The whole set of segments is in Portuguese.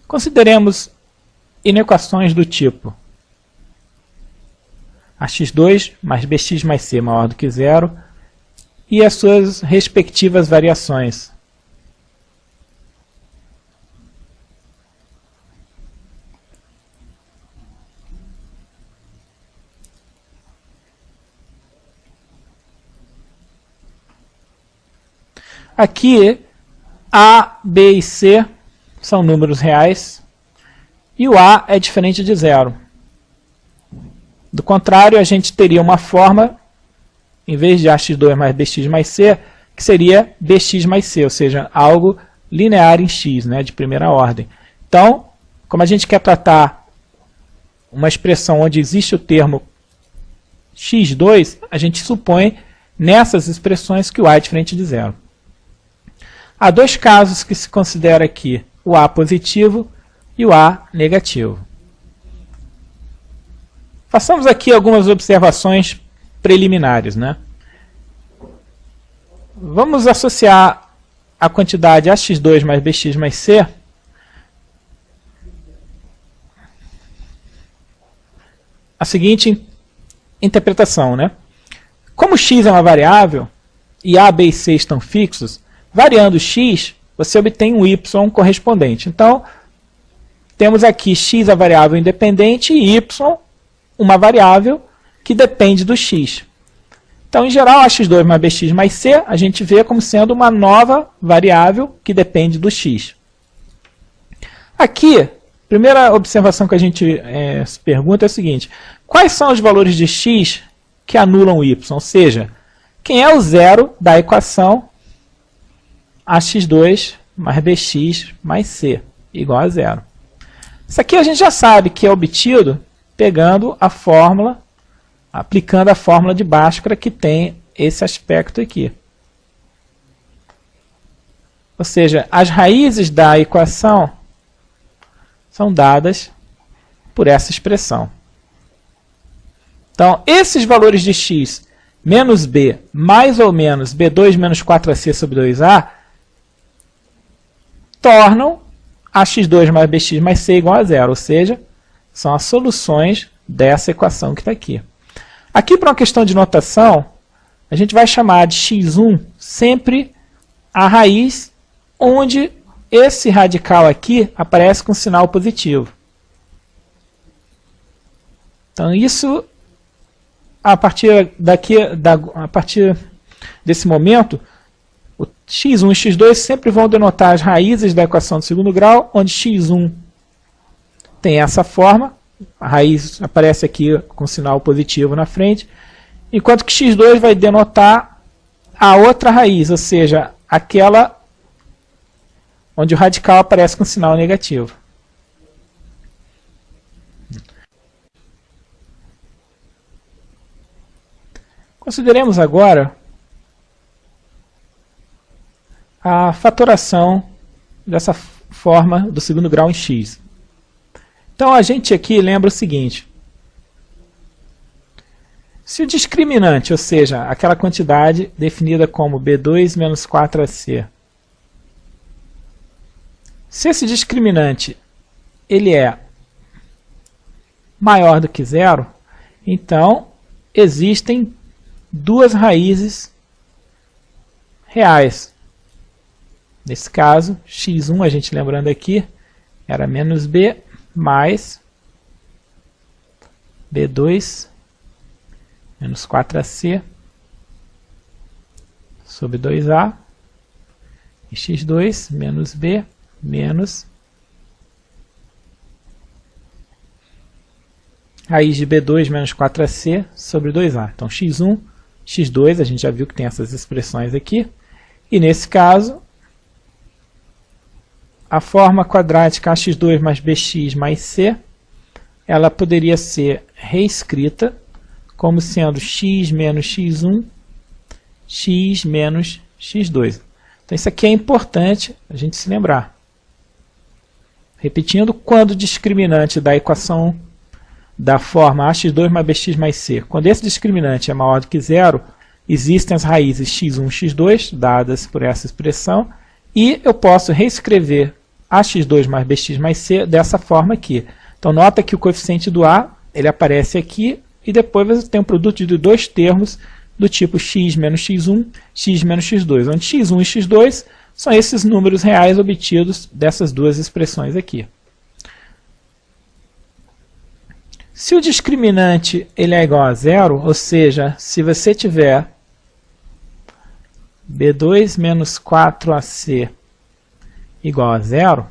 Consideremos inequações do tipo ax2 mais bx mais c maior do que zero e as suas respectivas variações. Aqui, A, B e C são números reais e o A é diferente de zero. Do contrário, a gente teria uma forma, em vez de ax2 mais bx mais c, que seria bx mais c, ou seja, algo linear em x, né, de primeira ordem. Então, como a gente quer tratar uma expressão onde existe o termo x2, a gente supõe nessas expressões que o A é diferente de zero. Há dois casos que se considera aqui, o A positivo e o A negativo. Façamos aqui algumas observações preliminares, né? Vamos associar a quantidade ax2 mais bx mais c a seguinte interpretação, né? Como x é uma variável e A, B e C estão fixos, variando x, você obtém um y correspondente. Então, temos aqui x a variável independente e y uma variável que depende do x. Então, em geral, ax2 mais bx mais c, a gente vê como sendo uma nova variável que depende do x. Aqui, a primeira observação que a gente se pergunta é a seguinte: quais são os valores de x que anulam o y? Ou seja, quem é o zero da equação ax2 mais bx mais c igual a zero? Isso aqui a gente já sabe que é obtido pegando a fórmula, aplicando a fórmula de Bhaskara que tem esse aspecto aqui. Ou seja, as raízes da equação são dadas por essa expressão. Então, esses valores de x menos b mais ou menos b2 menos 4ac sobre 2a tornam ax2 mais bx mais c igual a zero, ou seja, são as soluções dessa equação que está aqui. Aqui, para uma questão de notação, a gente vai chamar de x1 sempre a raiz onde esse radical aqui aparece com sinal positivo. Então, isso, a partir desse momento, o x1 e x2 sempre vão denotar as raízes da equação de segundo grau, onde x1 tem essa forma, a raiz aparece aqui com sinal positivo na frente, enquanto que x2 vai denotar a outra raiz, ou seja, aquela onde o radical aparece com sinal negativo. Consideremos agora a fatoração dessa forma do segundo grau em x. Então, a gente aqui lembra o seguinte: se o discriminante, ou seja, aquela quantidade definida como b2 menos 4ac, se esse discriminante ele é maior do que zero, então existem duas raízes reais. Nesse caso, x1, a gente lembrando aqui, era menos b mais b2 menos 4ac sobre 2a e x2 menos b menos raiz de b2 menos 4ac sobre 2a. Então, x1, x2, a gente já viu que tem essas expressões aqui. E nesse caso, a forma quadrática ax2 mais bx mais c, ela poderia ser reescrita como sendo x menos x1, x menos x2. Então, isso aqui é importante a gente se lembrar. Repetindo, quando o discriminante da equação da forma ax2 mais bx mais c, quando esse discriminante é maior do que zero, existem as raízes x1 e x2, dadas por essa expressão, e eu posso reescrever ax2 mais bx mais c dessa forma aqui. Então nota que o coeficiente do A ele aparece aqui e depois você tem um produto de dois termos do tipo x menos x1, x menos x2, onde x1 e x2 são esses números reais obtidos dessas duas expressões aqui. Se o discriminante ele é igual a zero, ou seja, se você tiver b2 menos 4ac igual a zero,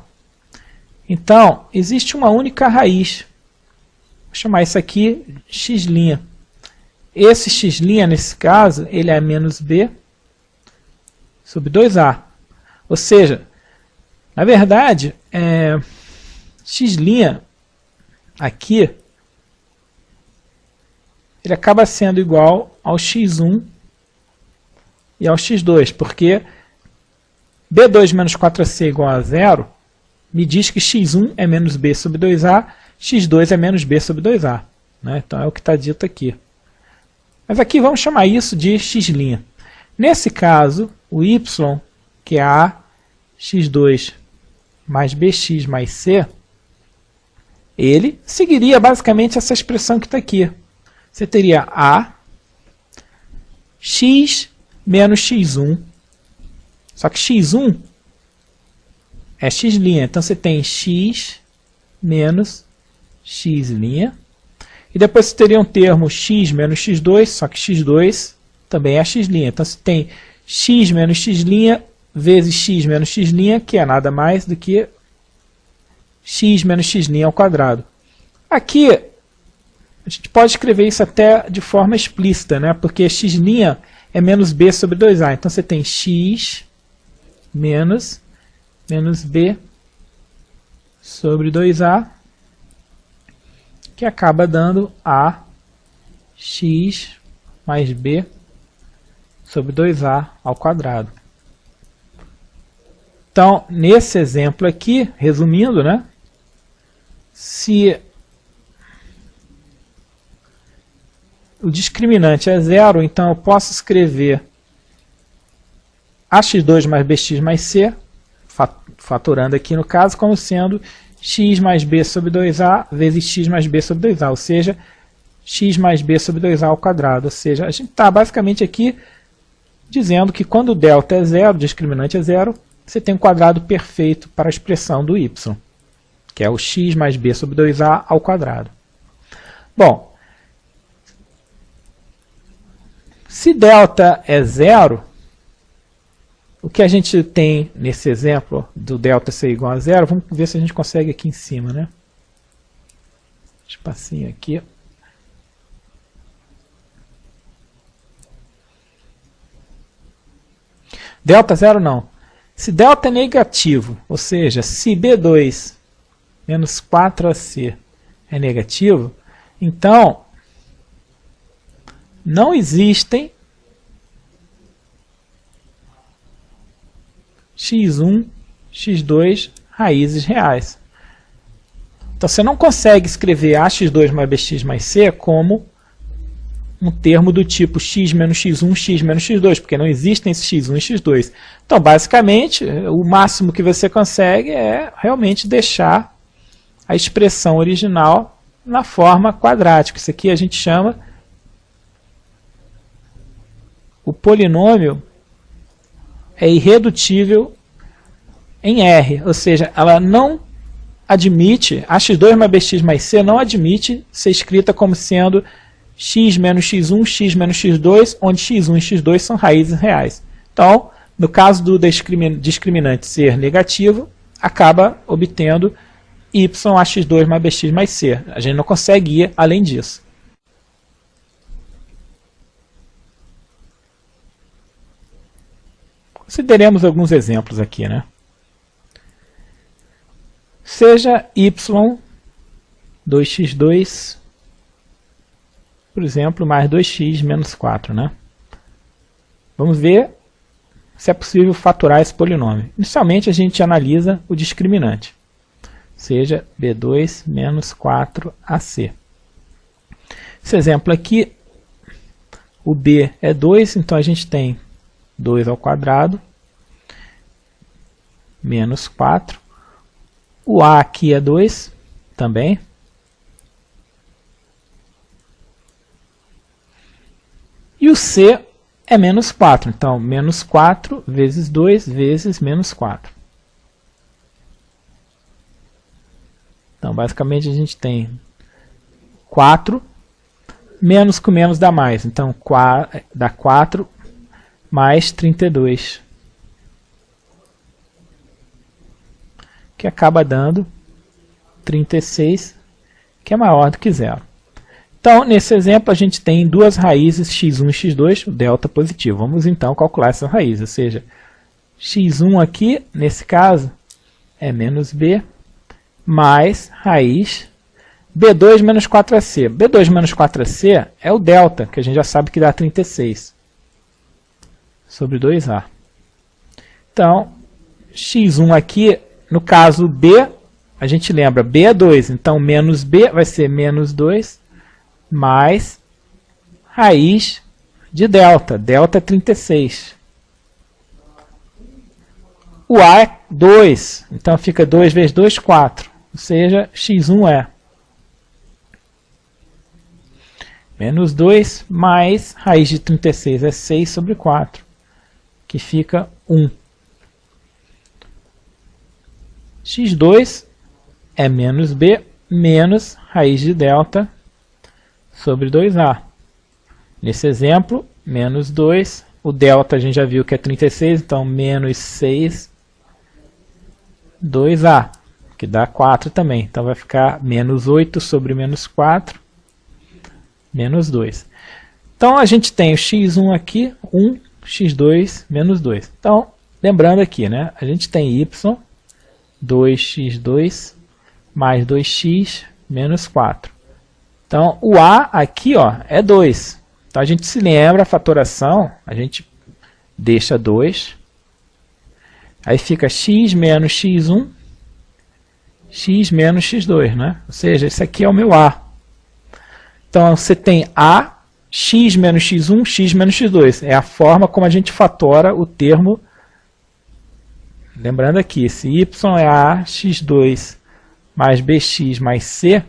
então existe uma única raiz. Vou chamar isso aqui x'. Esse x', nesse caso, ele é menos b sobre 2a. Ou seja, na verdade, x' aqui, ele acaba sendo igual ao x1 e ao x2, porque b2 menos 4ac igual a zero me diz que x1 é menos b sobre 2a, x2 é menos b sobre 2a. Né? Então é o que está dito aqui. Mas aqui vamos chamar isso de x'. Nesse caso, o y, que é a x2 mais bx mais c, ele seguiria basicamente essa expressão que está aqui. Você teria a x menos x1, só que x1 é x', então você tem x menos x', e depois você teria um termo x menos x2, só que x2 também é x', então você tem x menos x' vezes x menos x', que é nada mais do que x menos x' ao quadrado. Aqui, a gente pode escrever isso até de forma explícita, né? Porque x' é menos b sobre 2a. Então você tem x menos b sobre 2a, que acaba dando a x mais b sobre 2a ao quadrado. Então, nesse exemplo aqui, resumindo, né? Se o discriminante é zero, então eu posso escrever ax2 mais bx mais c, fatorando aqui no caso, como sendo x mais b sobre 2a vezes x mais b sobre 2a, ou seja, x mais b sobre 2a ao quadrado. Ou seja, a gente está basicamente aqui dizendo que quando o delta é zero, o discriminante é zero, você tem um quadrado perfeito para a expressão do y, que é o x mais b sobre 2a ao quadrado. Bom, se delta é zero, o que a gente tem nesse exemplo do delta ser igual a zero, vamos ver se a gente consegue aqui em cima, né? Espacinho aqui. Delta zero não. Se delta é negativo, ou seja, se b2 menos 4ac é negativo, então não existem x1, x2 raízes reais. Então você não consegue escrever ax2 mais bx mais c como um termo do tipo x menos x1, x menos x2, porque não existem esses x1 e x2. Então, basicamente, o máximo que você consegue é realmente deixar a expressão original na forma quadrática. Isso aqui a gente chama o polinômio é irredutível em R, ou seja, ela não admite, ax2 mais bx mais c não admite ser escrita como sendo x menos x1, x menos x2, onde x1 e x2 são raízes reais. Então, no caso do discriminante ser negativo, acaba obtendo y ax2 mais bx mais c. A gente não consegue ir além disso. Consideremos alguns exemplos aqui, né? Seja y 2x2, por exemplo, mais 2x menos 4, né? Vamos ver se é possível fatorar esse polinômio. Inicialmente, a gente analisa o discriminante, seja b2 menos 4ac. Esse exemplo aqui, o b é 2, então a gente tem 2 ao quadrado, menos 4. O A aqui é 2 também. E o C é menos 4. Então, menos 4 vezes 2 vezes menos 4. Então, basicamente, a gente tem 4, menos com menos dá mais. Então, dá 4 mais 32. Que acaba dando 36, que é maior do que zero. Então, nesse exemplo, a gente tem duas raízes, x1 e x2, o delta positivo. Vamos, então, calcular essas raízes. Ou seja, x1 aqui, nesse caso, é menos b, mais raiz b2 menos 4ac. b2 menos 4ac é o delta, que a gente já sabe que dá 36, sobre 2a. Então, x1 aqui, no caso b, a gente lembra, b é 2, então menos b vai ser menos 2, mais raiz de delta. Delta é 36. O A é 2. Então fica 2 vezes 2, 4. Ou seja, x1 é menos 2 mais raiz de 36 é 6 sobre 4. Que fica 1. x2 é menos b menos raiz de delta sobre 2a. Nesse exemplo, menos 2, o delta a gente já viu que é 36, então menos 6, 2a, que dá 4 também. Então vai ficar menos 8 sobre menos 4, menos 2. Então a gente tem o x1 aqui, 1, x2, menos 2. Então, lembrando aqui, né, a gente tem y, 2x2, mais 2x, menos 4. Então, o A aqui ó, é 2. Então, a gente se lembra, a fatoração, a gente deixa 2. Aí fica x menos x1, x menos x2, né? Ou seja, esse aqui é o meu A. Então, você tem A, x menos x1, x menos x2. É a forma como a gente fatora o termo. Lembrando aqui, se y é A, x2 mais bx mais c,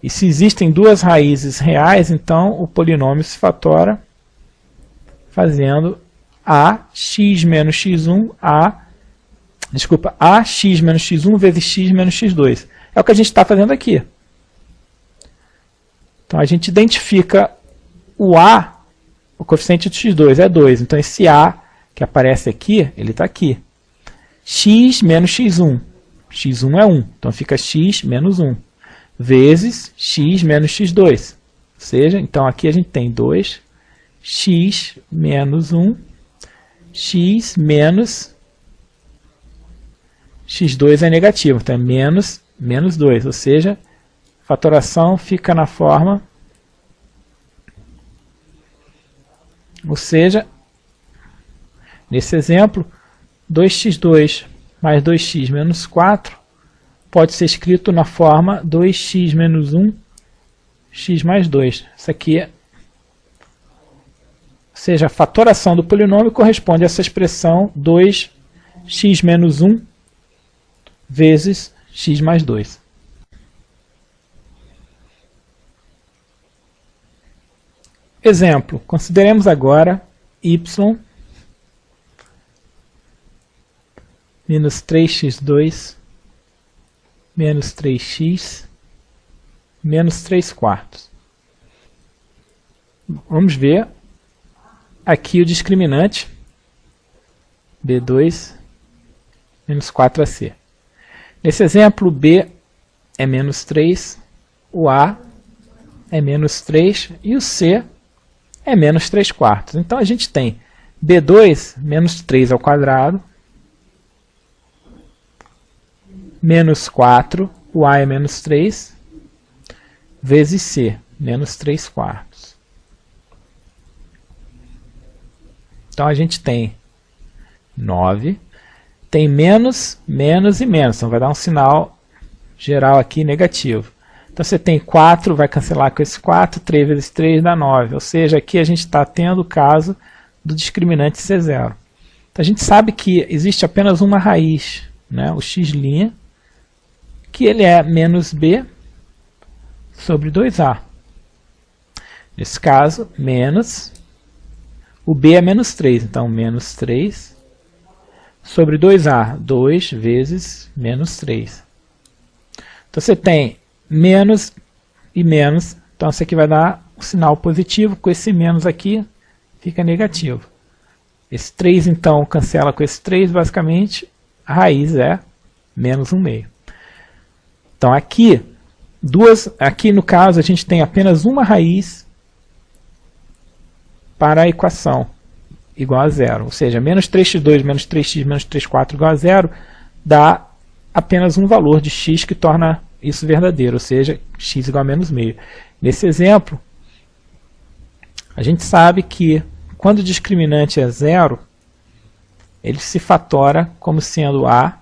e se existem duas raízes reais, então o polinômio se fatora fazendo ax menos x1, ax menos x1 vezes x menos x2. É o que a gente está fazendo aqui. Então a gente identifica o a, o coeficiente de x2 é 2. Então esse a que aparece aqui, ele está aqui. X menos x1. x1 é 1. Então fica x menos 1. Vezes x menos x2. Ou seja, então aqui a gente tem 2, x menos 1, x menos x2 é negativo, então é menos 2. Ou seja, a fatoração fica na forma, ou seja, nesse exemplo, 2x2 mais 2x menos 4 pode ser escrito na forma 2x menos 1, x mais 2. Isso aqui é, ou seja, a fatoração do polinômio corresponde a essa expressão 2x menos 1 vezes x mais 2. Exemplo, consideremos agora y menos 3x2 menos 3x menos 3 quartos. Vamos ver aqui o discriminante b2 menos 4ac. Nesse exemplo, b é menos 3, o a é menos 3 e o c é menos 3 quartos. Então a gente tem b2 menos 3 ao quadrado, menos 4, o a é menos 3, vezes c, menos 3 quartos. Então a gente tem 9, tem menos, menos e menos, então vai dar um sinal geral aqui negativo. Então você tem 4, vai cancelar com esse 4, 3 vezes 3 dá 9, ou seja, aqui a gente está tendo o caso do discriminante C0. Então a gente sabe que existe apenas uma raiz, né, o x', que ele é menos b sobre 2a. Nesse caso, menos, o b é menos 3, então menos 3 sobre 2a, 2 vezes menos 3. Então você tem menos e menos, então isso aqui vai dar um sinal positivo, com esse menos aqui fica negativo. Esse 3 então cancela com esse 3, basicamente a raiz é menos 1/2. Então aqui no caso a gente tem apenas uma raiz para a equação igual a zero, ou seja, menos 3x2 menos 3x menos 3,4 igual a zero dá apenas um valor de x que torna isso verdadeiro, ou seja, x igual a menos meio. Nesse exemplo, a gente sabe que quando o discriminante é zero, ele se fatora como sendo a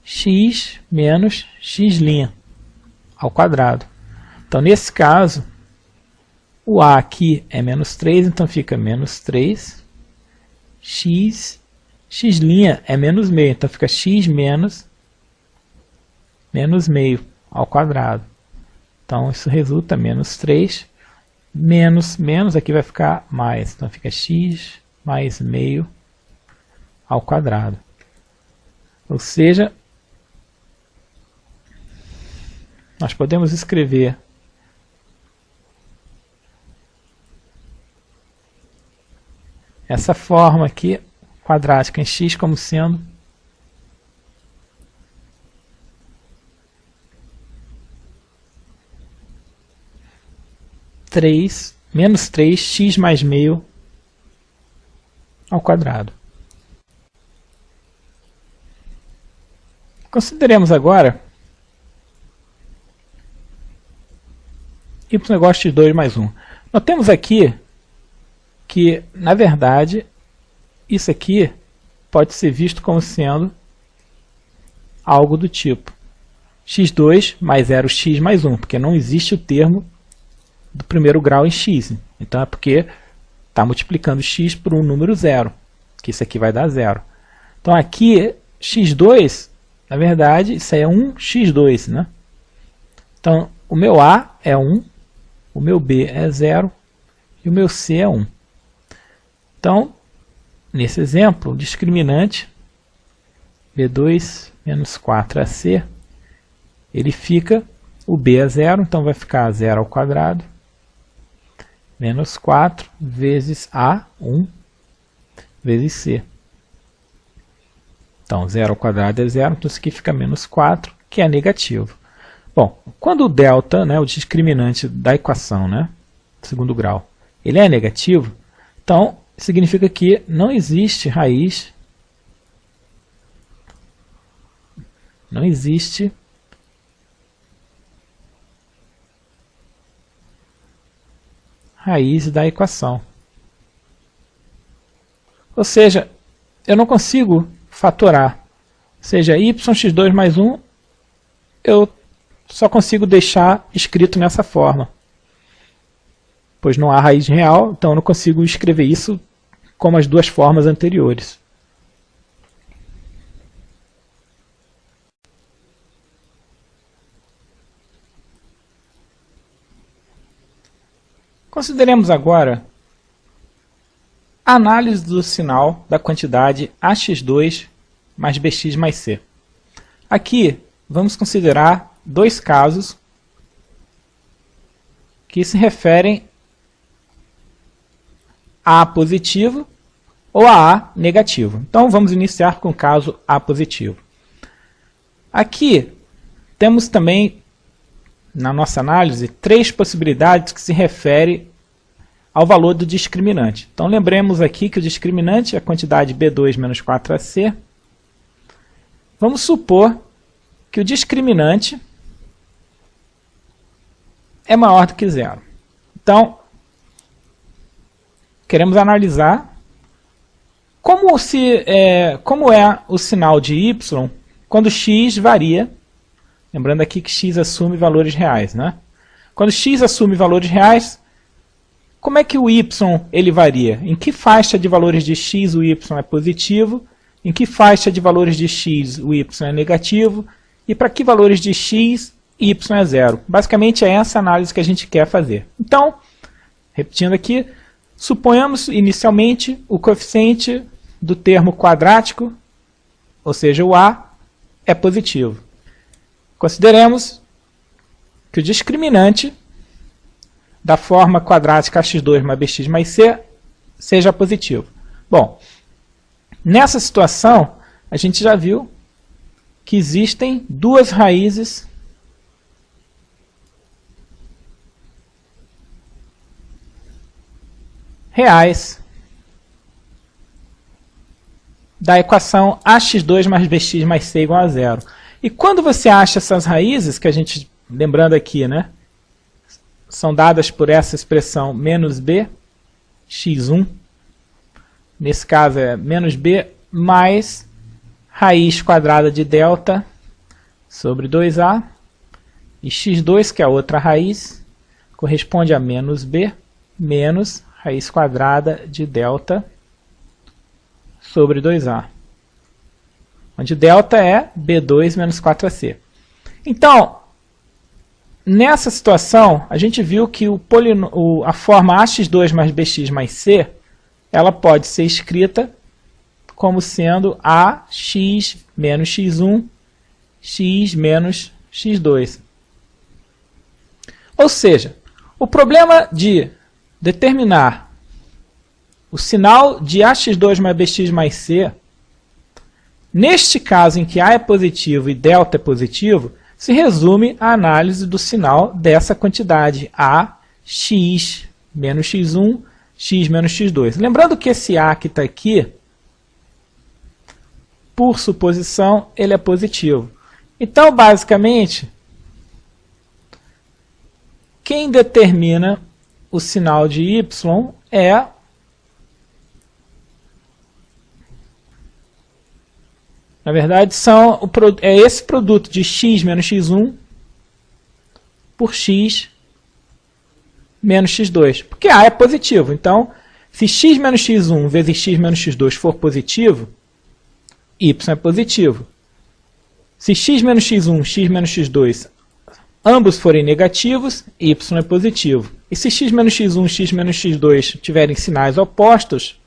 x menos x' ao quadrado. Então, nesse caso, o a aqui é menos 3, então fica menos 3, x' é menos meio, então fica x menos meio ao quadrado. Então, isso resulta menos 3, menos aqui vai ficar mais, então fica x mais meio ao quadrado. Ou seja, nós podemos escrever essa forma aqui, quadrática em x, como sendo menos 3 x mais meio ao quadrado. Consideremos agora y igual a x2 mais 1. Notemos aqui que, na verdade, isso aqui pode ser visto como sendo algo do tipo x2 mais 0x mais 1, porque não existe o termo do primeiro grau em x. Então é porque está multiplicando x por um número zero, que isso aqui vai dar zero. Então aqui, x2, na verdade, isso aí é 1x2, né? Então, o meu a é 1, o meu b é 0 e o meu c é 1. Então, nesse exemplo, o discriminante b2 menos 4ac, ele fica, o b é 0, então vai ficar 0 ao quadrado, menos 4 vezes a, 1, vezes c. Então, 0 ao quadrado é 0, então isso aqui fica menos 4, que é negativo. Bom, quando o delta, né, o discriminante da equação, né, segundo grau, ele é negativo, então significa que não existe raiz, da equação. Ou seja, eu não consigo fatorar. Ou seja, yx2 mais 1, eu só consigo deixar escrito nessa forma. Pois não há raiz real, então eu não consigo escrever isso como as duas formas anteriores. Consideremos agora a análise do sinal da quantidade ax2 mais bx mais c. Aqui vamos considerar dois casos que se referem a positivo ou a A negativo. Então vamos iniciar com o caso A positivo. Aqui temos também, na nossa análise, três possibilidades que se referem ao valor do discriminante. Então lembremos aqui que o discriminante é a quantidade B2 menos 4AC. Vamos supor que o discriminante é maior do que zero. Então, queremos analisar como é o sinal de y quando x varia. Lembrando aqui que x assume valores reais, né? Quando x assume valores reais, como é que o y ele varia? Em que faixa de valores de x o y é positivo? Em que faixa de valores de x o y é negativo? e para que valores de x, y é zero. Basicamente é essa análise que a gente quer fazer. Então, repetindo aqui, suponhamos inicialmente o coeficiente do termo quadrático, ou seja, o a, é positivo. Consideremos que o discriminante da forma quadrática ax2 mais bx mais c seja positivo. Bom, nessa situação, a gente já viu que existem duas raízes reais da equação ax2 mais bx mais c igual a zero. E quando você acha essas raízes, que a gente, lembrando aqui, né, são dadas por essa expressão menos b, x1, nesse caso é menos b mais raiz quadrada de delta sobre 2a, e x2, que é a outra raiz, corresponde a menos b menos raiz quadrada de delta sobre 2a, onde delta é b2 menos 4ac. Então, nessa situação, a gente viu que a forma ax2 mais bx mais c, ela pode ser escrita como sendo ax menos x1, x menos x2. Ou seja, o problema de determinar o sinal de ax2 mais bx mais c, neste caso em que a é positivo e delta é positivo, se resume à análise do sinal dessa quantidade a, x menos x1, x menos x2. Lembrando que esse a que está aqui, por suposição, ele é positivo. Então, basicamente, quem determina o sinal de y na verdade, é esse produto de x menos x1 por x menos x2. Porque a é positivo. Então, se x menos x1 vezes x menos x2 for positivo, y é positivo. Se x menos x1, x menos x2, ambos forem negativos, y é positivo. E se x menos x1 e x menos x2 tiverem sinais opostos,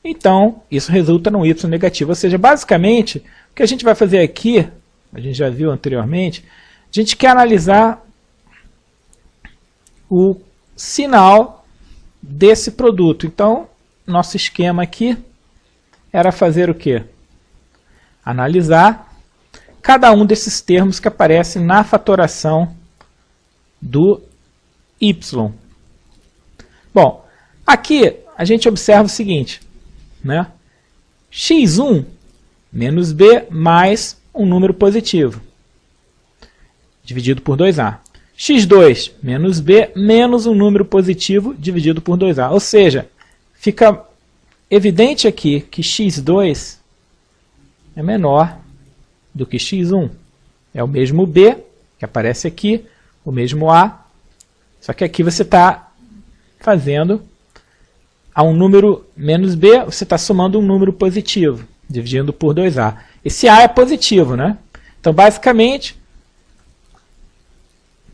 então isso resulta num y negativo. Ou seja, basicamente, o que a gente vai fazer aqui, a gente já viu anteriormente, a gente quer analisar o sinal desse produto. Então, nosso esquema aqui era fazer o quê? Analisar cada um desses termos que aparecem na fatoração do y. Bom, aqui a gente observa o seguinte, né? x1 menos b mais um número positivo, dividido por 2a. x2 menos b menos um número positivo, dividido por 2a. Ou seja, fica evidente aqui que x2 é menor do que x1. É o mesmo b, que aparece aqui, o mesmo a, só que aqui você está fazendo a um número menos b, você está somando um número positivo, dividindo por 2a. Esse a é positivo, né? Então, basicamente,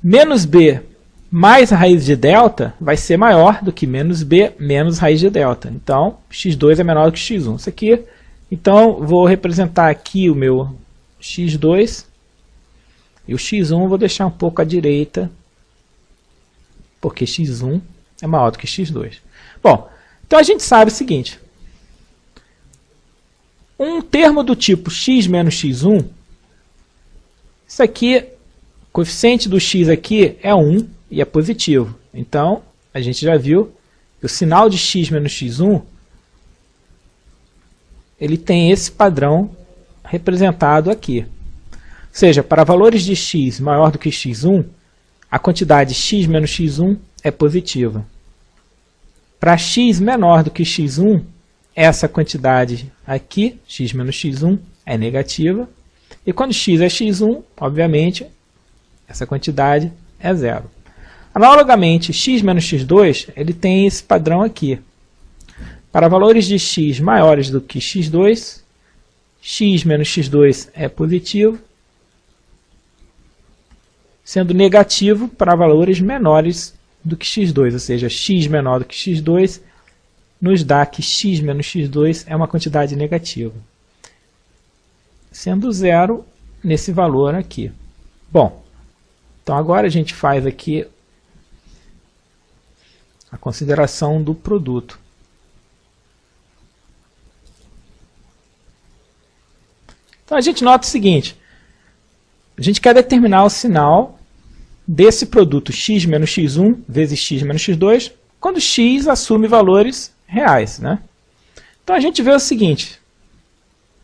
menos b mais a raiz de delta vai ser maior do que menos b menos raiz de delta. Então, x2 é menor do que x1. Isso aqui, então, vou representar aqui o meu x2 e o x1 eu vou deixar um pouco à direita, porque x1 é maior do que x2. Bom, então a gente sabe o seguinte, um termo do tipo x menos x1, isso aqui, o coeficiente do x aqui é 1 e é positivo. Então, a gente já viu que o sinal de x menos x1, ele tem esse padrão representado aqui. Ou seja, para valores de x maior do que x1, a quantidade x menos x1 é positiva. Para x menor do que x1, essa quantidade aqui, x menos x1, é negativa. E quando x é x1, obviamente, essa quantidade é zero. Analogamente, x menos x2, ele tem esse padrão aqui. Para valores de x maiores do que x2, x menos x2 é positivo. sendo negativo para valores menores do que x2, ou seja, x menor do que x2 nos dá que x menos x2 é uma quantidade negativa, sendo zero nesse valor aqui. Bom, então agora a gente faz aqui a consideração do produto. Então a gente nota o seguinte, a gente quer determinar o sinal desse produto x menos x1 vezes x menos x2, quando x assume valores reais, né? Então a gente vê o seguinte,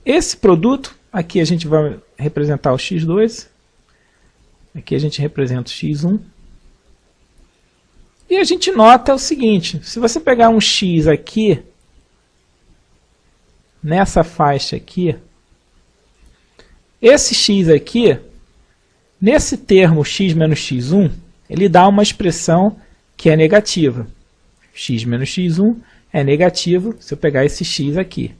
esse produto, aqui a gente vai representar o x2, aqui a gente representa o x1, e a gente nota o seguinte, se você pegar um x aqui, nessa faixa aqui, esse x aqui, nesse termo x menos x1, ele dá uma expressão que é negativa. X menos x1 é negativo se eu pegar esse x aqui.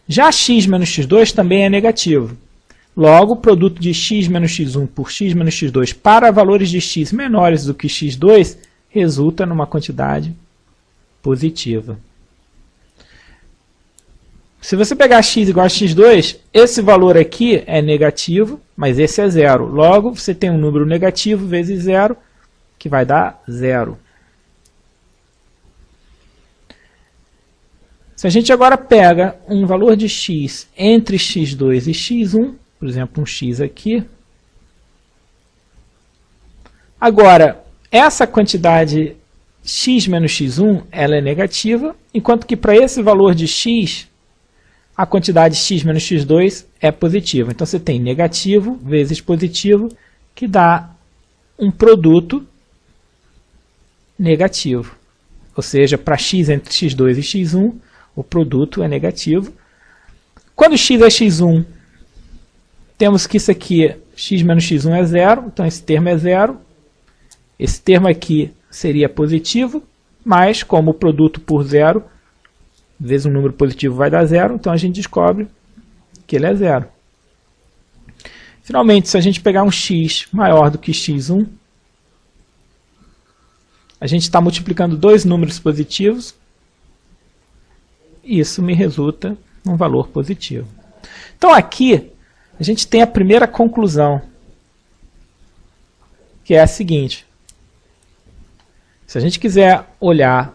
Já x menos x2 também é negativo. Logo, o produto de x menos x1 por x menos x2 para valores de x menores do que x2 resulta numa quantidade positiva. Se você pegar x igual a x2, esse valor aqui é negativo, mas esse é zero. Logo, você tem um número negativo vezes zero, que vai dar zero. Se a gente agora pega um valor de x entre x2 e x1, por exemplo, um x aqui, agora, essa quantidade x menos x1, ela é negativa, enquanto que para esse valor de x, a quantidade x menos x2 é positiva. Então, você tem negativo vezes positivo, que dá um produto negativo. Ou seja, para x entre x2 e x1, o produto é negativo. Quando x é x1, temos que isso aqui, x menos x1 é zero, então esse termo é zero. Esse termo aqui seria positivo, mas como o produto por zero, vezes um número positivo vai dar zero, então a gente descobre que ele é zero. Finalmente, se a gente pegar um x maior do que x1, a gente está multiplicando dois números positivos, e isso me resulta num valor positivo. Então aqui, a gente tem a primeira conclusão, que é a seguinte. Se a gente quiser olhar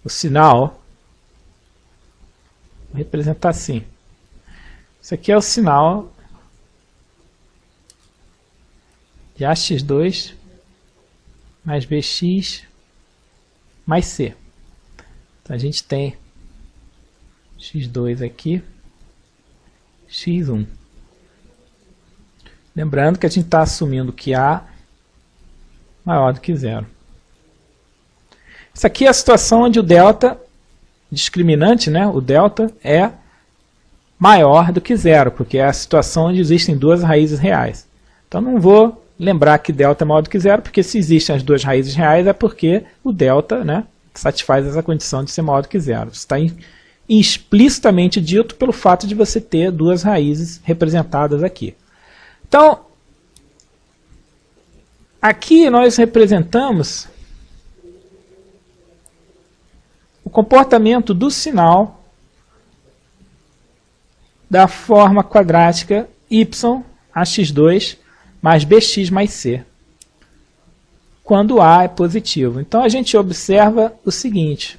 o sinal, vou representar assim. Isso aqui é o sinal de ax2 mais bx mais c. Então a gente tem x2 aqui, x1. Lembrando que a gente está assumindo que A maior do que zero. Isso aqui é a situação onde o delta discriminante, né, o delta é maior do que zero, porque é a situação onde existem duas raízes reais. Então não vou lembrar que delta é maior do que zero, porque se existem as duas raízes reais é porque o delta, né, satisfaz essa condição de ser maior do que zero. Isso está explicitamente dito pelo fato de você ter duas raízes representadas aqui. Então, aqui nós representamos o comportamento do sinal da forma quadrática y ax2 mais bx mais c, quando A é positivo. Então a gente observa o seguinte.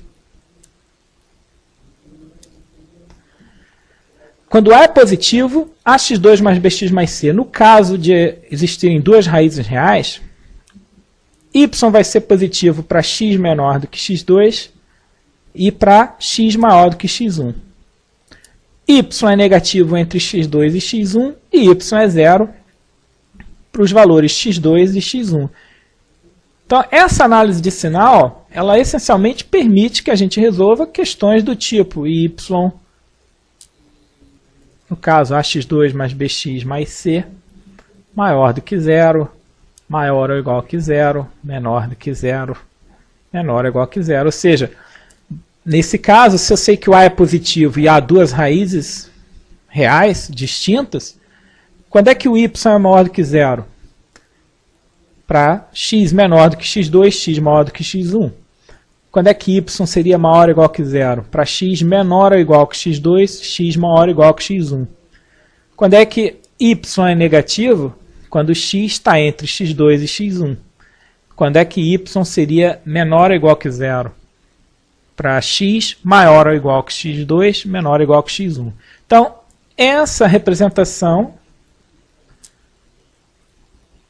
Quando A é positivo, ax2 mais bx mais c, no caso de existirem duas raízes reais, y vai ser positivo para x menor do que x2 e para x maior do que x1. Y é negativo entre x2 e x1 e y é zero para os valores x2 e x1. Então, essa análise de sinal, ela essencialmente permite que a gente resolva questões do tipo y, no caso, ax2 mais bx mais c, maior do que zero, maior ou igual que zero, menor do que zero, menor ou igual que zero. Ou seja, nesse caso, se eu sei que o A é positivo e há duas raízes reais distintas, quando é que o y é maior do que zero? Para x menor do que x2, x maior do que x1. Quando é que y seria maior ou igual que zero? Para x menor ou igual que x2, x maior ou igual que x1. Quando é que y é negativo? Quando x está entre x2 e x1. Quando é que y seria menor ou igual que zero? Para x maior ou igual que x2, menor ou igual que x1. Então, essa representação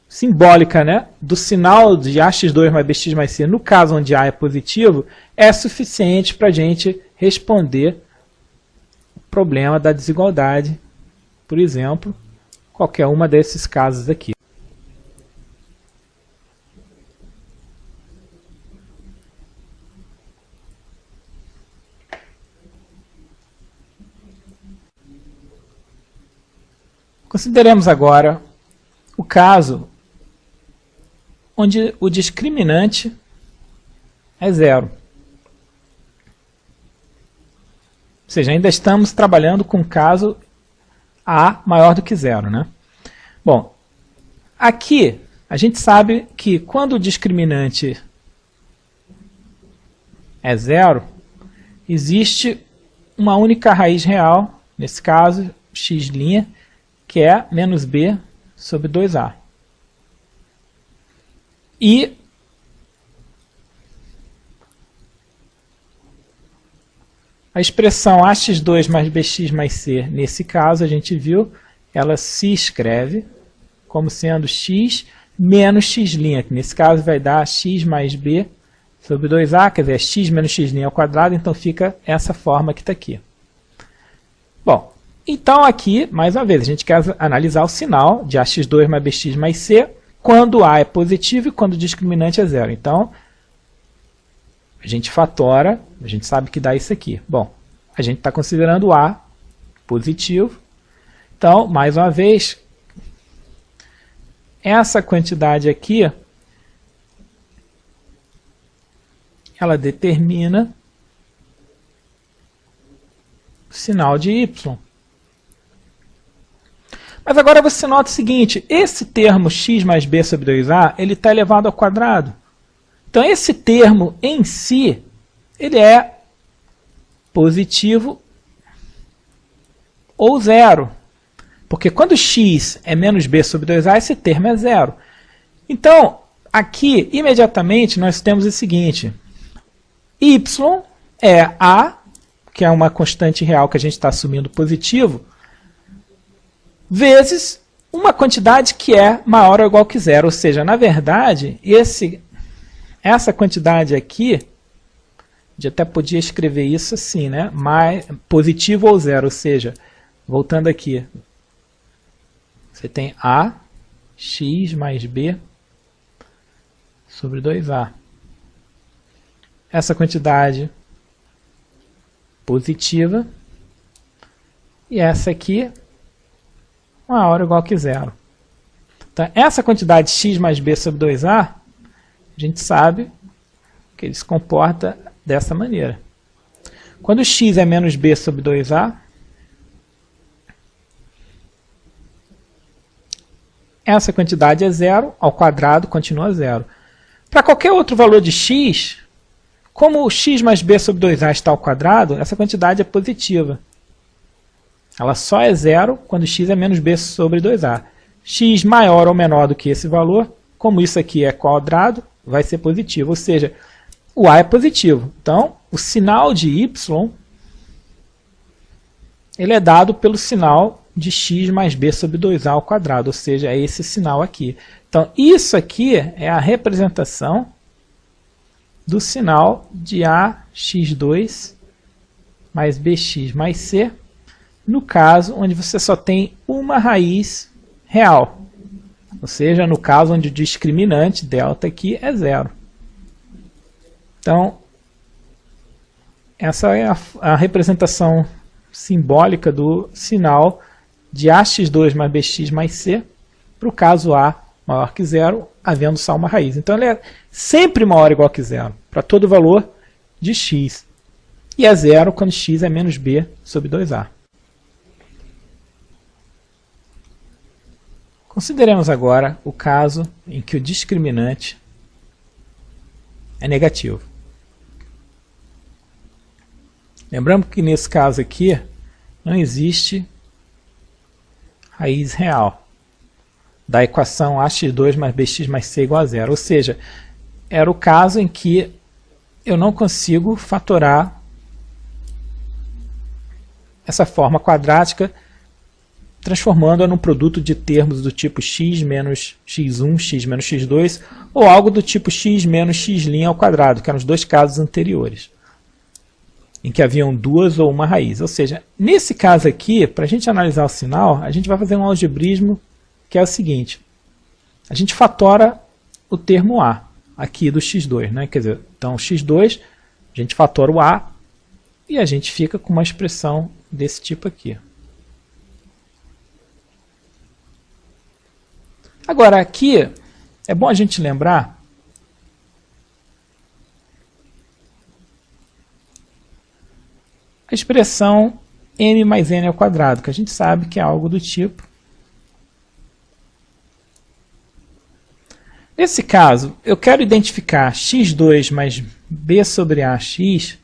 simbólica, né, do sinal de ax2 mais bx mais c, no caso onde a é positivo, é suficiente para a gente responder o problema da desigualdade, por exemplo, qualquer uma desses casos aqui. Consideremos agora o caso onde o discriminante é zero. Ou seja, ainda estamos trabalhando com o caso A maior do que zero, né? Bom, aqui a gente sabe que quando o discriminante é zero, existe uma única raiz real, nesse caso, x', que é menos b sobre 2a. E a expressão ax2 mais bx mais c, nesse caso, a gente viu, ela se escreve como sendo x menos x', que nesse caso vai dar x mais b sobre 2a, quer dizer, x menos x' ao quadrado, então fica essa forma que está aqui. Bom, então aqui, mais uma vez, a gente quer analisar o sinal de ax2 mais bx mais c, quando A é positivo e quando o discriminante é zero. Então, a gente fatora, a gente sabe que dá isso aqui. Bom, a gente está considerando A positivo. Então, mais uma vez, essa quantidade aqui, ela determina o sinal de y. Mas agora você nota o seguinte, esse termo x mais b sobre 2a, ele está elevado ao quadrado. Então esse termo em si, ele é positivo ou zero. Porque quando x é menos b sobre 2a, esse termo é zero. Então, aqui, imediatamente, nós temos o seguinte, y é a, que é uma constante real que a gente está assumindo positivo, vezes uma quantidade que é maior ou igual que zero. Ou seja, na verdade, essa quantidade aqui, a gente até podia escrever isso assim, né? Mais, positivo ou zero, ou seja, voltando aqui, você tem a x mais b sobre 2a. Essa quantidade positiva e essa aqui maior ou igual que zero. Então, essa quantidade x mais b sobre 2a, a gente sabe que ele se comporta dessa maneira. Quando x é menos b sobre 2a, essa quantidade é zero, ao quadrado continua zero. Para qualquer outro valor de x, como o x mais b sobre 2a está ao quadrado, essa quantidade é positiva. Ela só é zero quando x é menos b sobre 2a. X maior ou menor do que esse valor, como isso aqui é quadrado, vai ser positivo. Ou seja, o a é positivo. Então, o sinal de y, ele é dado pelo sinal de x mais b sobre 2a ao quadrado. Ou seja, é esse sinal aqui. Então, isso aqui é a representação do sinal de ax2 mais bx mais c, no caso onde você só tem uma raiz real, ou seja, no caso onde o discriminante, delta aqui, é zero. Então, essa é a representação simbólica do sinal de ax2 mais bx mais c, para o caso A maior que zero, havendo só uma raiz. Então, ele é sempre maior ou igual que zero, para todo valor de x. E é zero quando x é menos b sobre 2a. Consideremos agora o caso em que o discriminante é negativo. Lembrando que nesse caso aqui não existe raiz real da equação ax2 mais bx mais c igual a zero. Ou seja, era o caso em que eu não consigo fatorar essa forma quadrática transformando-a num produto de termos do tipo x menos x1, x menos x2 ou algo do tipo x menos x' ao quadrado, que eram os dois casos anteriores, em que haviam duas ou uma raiz. Ou seja, nesse caso aqui, para a gente analisar o sinal, a gente vai fazer um algebrismo que é o seguinte. A gente fatora o termo a aqui do x2, né? Quer dizer, então x2, a gente fatora o a e a gente fica com uma expressão desse tipo aqui. Agora, aqui, é bom a gente lembrar a expressão m mais n ao quadrado, que a gente sabe que é algo do tipo. Nesse caso, eu quero identificar x2 mais b sobre ax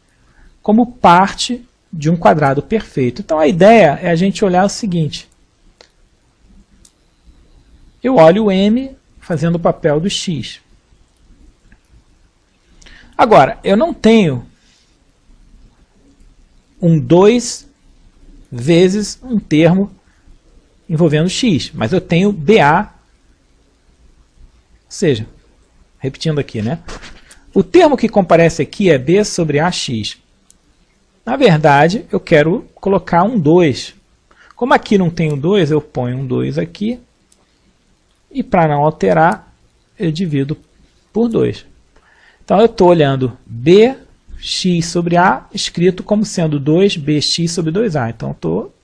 como parte de um quadrado perfeito. Então, a ideia é a gente olhar o seguinte. Eu olho o m fazendo o papel do x. Agora, eu não tenho um 2 vezes um termo envolvendo x, mas eu tenho BA, ou seja, repetindo aqui, né? O termo que comparece aqui é B sobre AX. Na verdade, eu quero colocar um 2. Como aqui não tem um 2, eu ponho um 2 aqui. E para não alterar, eu divido por 2. Então eu estou olhando bx sobre a escrito como sendo 2bx sobre 2a. Então eu estou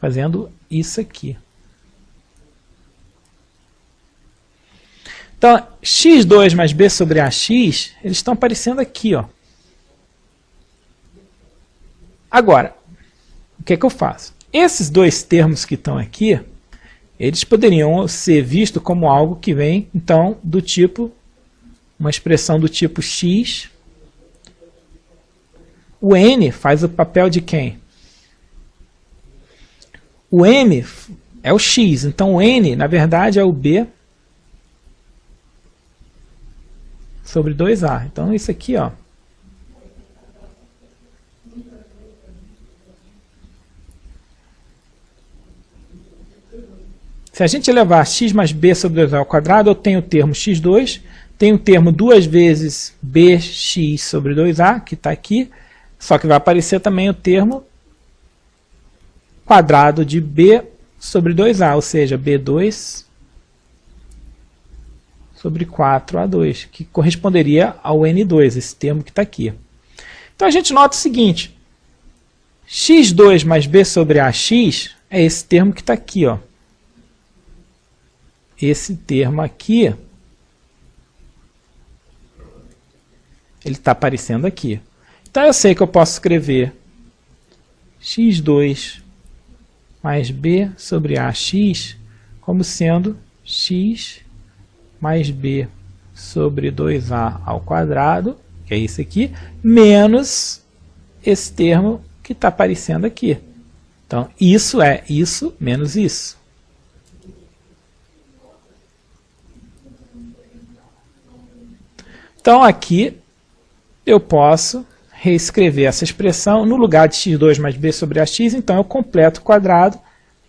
fazendo isso aqui. Então, x2 mais b sobre ax, eles estão aparecendo aqui. Ó. Agora, o que é que eu faço? Esses dois termos que estão aqui, eles poderiam ser vistos como algo que vem, então, do tipo, uma expressão do tipo x. O n faz o papel de quem? O m é o x, então o n, na verdade, é o b sobre 2a. Então, isso aqui, ó. Se a gente levar x mais b sobre 2a ao quadrado, eu tenho o termo x2, tenho o termo 2 vezes bx sobre 2a, que está aqui, só que vai aparecer também o termo quadrado de b sobre 2a, ou seja, b2 sobre 4a2, que corresponderia ao n2, esse termo que está aqui. Então a gente nota o seguinte, x2 mais b sobre ax é esse termo que está aqui, ó. Esse termo aqui, ele está aparecendo aqui. Então eu sei que eu posso escrever x2 mais b sobre ax como sendo x mais b sobre 2a ao quadrado, que é isso aqui, menos esse termo que está aparecendo aqui. Então, isso é isso menos isso. Então, aqui eu posso reescrever essa expressão no lugar de x2 mais b sobre ax, então eu completo o quadrado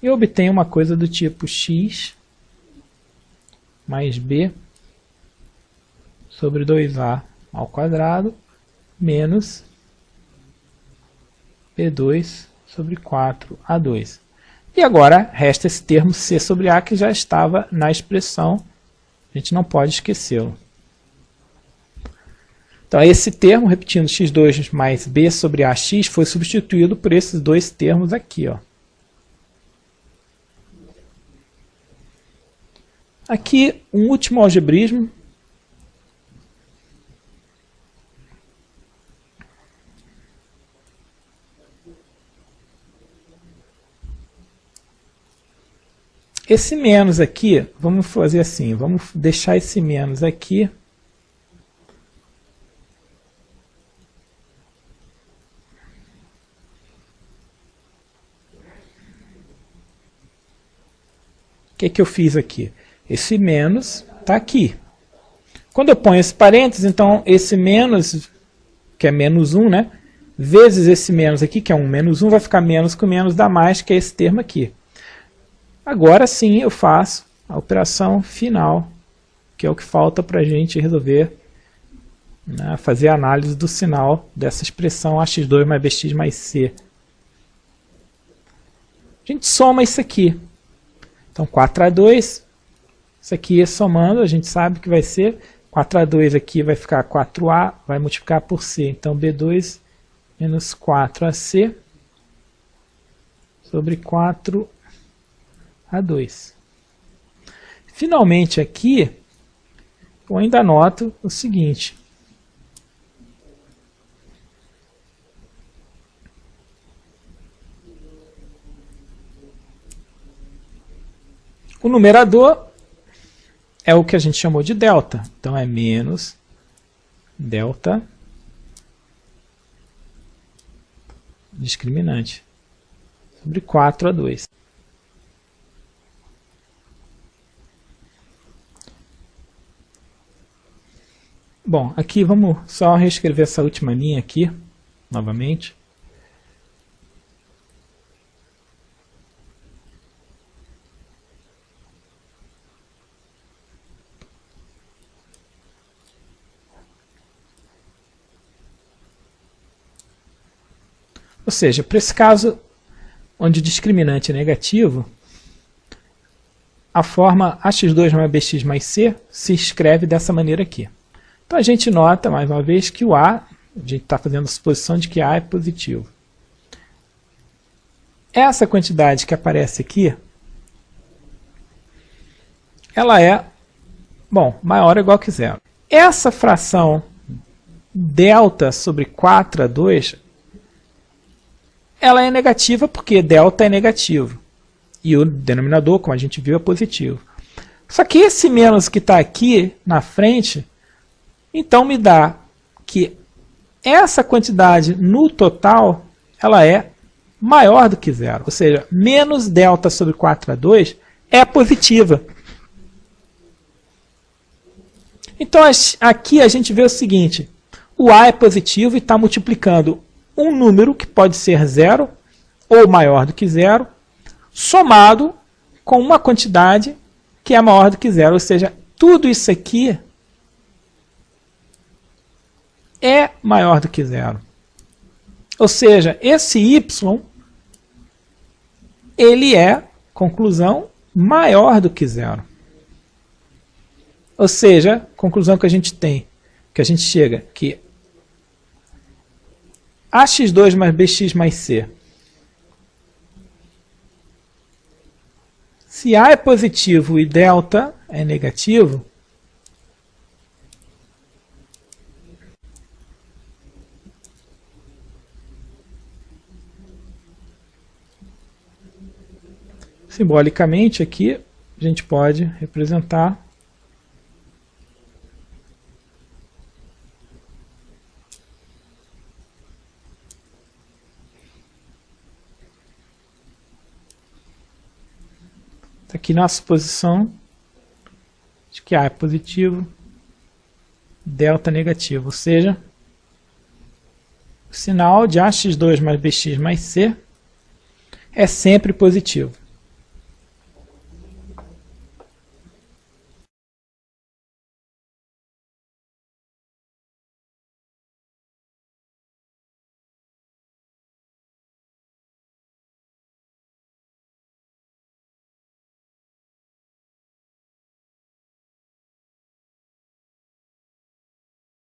e obtenho uma coisa do tipo x mais b sobre 2a ao quadrado menos b2 sobre 4a2. E agora resta esse termo c sobre a que já estava na expressão, a gente não pode esquecê-lo. Então, esse termo, repetindo, x2 mais b sobre ax, foi substituído por esses dois termos aqui. Ó. Aqui, um último algebrismo. Esse menos aqui, vamos fazer assim, vamos deixar esse menos aqui. O que eu fiz aqui? Esse menos está aqui. Quando eu ponho esse parênteses, então esse menos, que é menos 1, né? Vezes esse menos aqui, que é um menos 1, vai ficar menos que o menos dá mais, que é esse termo aqui. Agora sim eu faço a operação final, que é o que falta para a gente resolver, né, fazer a análise do sinal dessa expressão ax2 mais bx mais c. A gente soma isso aqui. Então 4a2, isso aqui somando, a gente sabe que vai ser 4a2 aqui vai ficar 4a, vai multiplicar por c. Então b2 menos 4ac sobre 4a2. Finalmente aqui, eu ainda anoto o seguinte. O numerador é o que a gente chamou de delta. Então é menos delta discriminante sobre 4a2. Bom, aqui vamos só reescrever essa última linha aqui, novamente. Ou seja, para esse caso onde o discriminante é negativo, a forma ax2 mais bx mais c se escreve dessa maneira aqui. Então a gente nota, mais uma vez, que o a gente está fazendo a suposição de que a é positivo. Essa quantidade que aparece aqui, ela é, bom, maior ou igual que zero. Essa fração delta sobre 4a2, ela é negativa porque delta é negativo. E o denominador, como a gente viu, é positivo. Só que esse menos que está aqui na frente, então me dá que essa quantidade no total, ela é maior do que zero. Ou seja, menos delta sobre 4a2 é positiva. Então aqui a gente vê o seguinte, o a é positivo e está multiplicando um número que pode ser zero ou maior do que zero, somado com uma quantidade que é maior do que zero. Ou seja, tudo isso aqui é maior do que zero. Ou seja, esse y, ele é, conclusão, maior do que zero. Ou seja, conclusão que a gente tem, que a gente chega, que ax2 mais bx mais c, se a é positivo e delta é negativo, simbolicamente aqui a gente pode representar aqui na suposição de que A é positivo, delta negativo, ou seja, o sinal de ax2 mais bx mais c é sempre positivo.